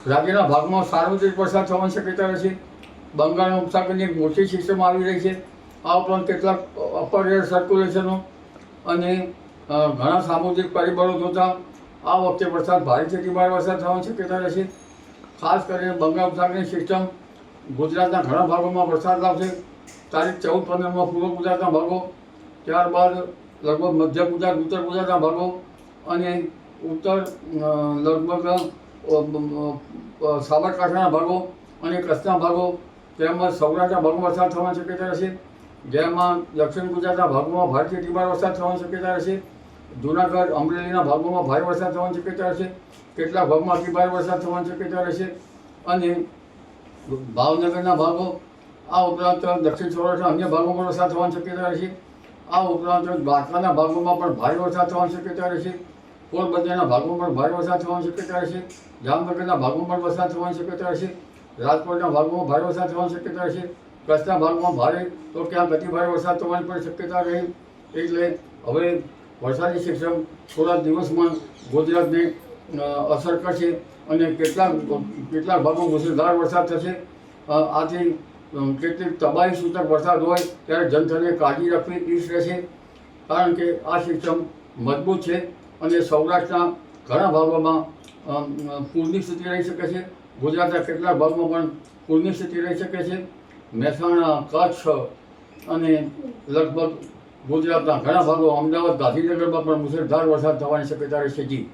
રાજ્યના ભાગમાં સાર્વત્રિક વરસાદ થવાની શક્યતા રહેશે. બંગાળના ઉપસાગરની એક મોટી સિસ્ટમ આવી રહી છે. આ ઉપરાંત કેટલાક અપર એર સર્ક્યુલેશનો અને ઘણા સામુદ્રિક પરિબળો જોતા આ વખતે વરસાદ ભારેથી અતિભારે વરસાદ થવાની શક્યતા રહેશે. ખાસ કરીને બંગાળ ઉપસાગરની સિસ્ટમ ગુજરાતના ઘણા ભાગોમાં વરસાદ લાવશે. તારીખ 14-15માં પૂર્વ ગુજરાતના ભાગો, ત્યારબાદ લગભગ મધ્ય ગુજરાત, ઉત્તર ગુજરાતના ભાગો અને ઉત્તર લગભગ સાબરકાંઠાના ભાગો અને કચ્છના ભાગો તેમજ સૌરાષ્ટ્રના ભાગોમાં વરસાદ થવાની શક્યતા રહેશે. જેમાં દક્ષિણ ગુજરાતના ભાગોમાં ભારેથી અતિભારે વરસાદ થવાની શક્યતા રહેશે. જૂનાગઢ, અમરેલીના ભાગોમાં ભારે વરસાદ થવાની શક્યતા રહેશે. કેટલાક ભાગમાં અતિભારે વરસાદ થવાની શક્યતા રહેશે. અને ભાવનગરના ભાગો, આ ઉપરાંત દક્ષિણ સૌરાષ્ટ્રના અન્ય ભાગોમાં વરસાદ થવાની શક્યતા રહેશે. આ ઉપરાંત દ્વારકાના ભાગોમાં પણ ભારે વરસાદ થવાની શક્યતા રહેશે. પોરબંદરના ભાગોમાં પણ ભારે વરસાદ થવાની શક્યતા રહેશે. જામનગરના ભાગોમાં પણ વરસાદ થવાની શક્યતા રહેશે. રાજકોટના ભાગોમાં ભારે વરસાદ થવાની શક્યતા રહેશે. કચ્છના ભાગમાં ભારે તો ક્યાંક અતિભારે વરસાદ થવાની પણ શક્યતા રહી. એટલે હવે વરસાદી સિસ્ટમ થોડા દિવસમાં ગુજરાતને અસર કરશે અને કેટલાક ભાગોમાં મુશળધાર વરસાદ થશે. આથી કેટલીક તબાહી સૂચક વરસાદ હોય ત્યારે જનતાને કાળજી રાખવી ઈચ્છ રહેશે. કારણ કે આ સિસ્ટમ મજબૂત છે અને સૌરાષ્ટ્રના ઘણા ભાગોમાં પૂરની સ્થિતિ રહી શકે છે. ગુજરાતના કેટલાક ભાગમાં પણ પૂરની સ્થિતિ રહી શકે છે. મહેસાણા, કચ્છ અને લગભગ ગુજરાતના ઘણા ભાગો, અમદાવાદ, ગાંધીનગરમાં પણ મુશળધાર વરસાદ થવાની શક્યતા રહેશે. જી.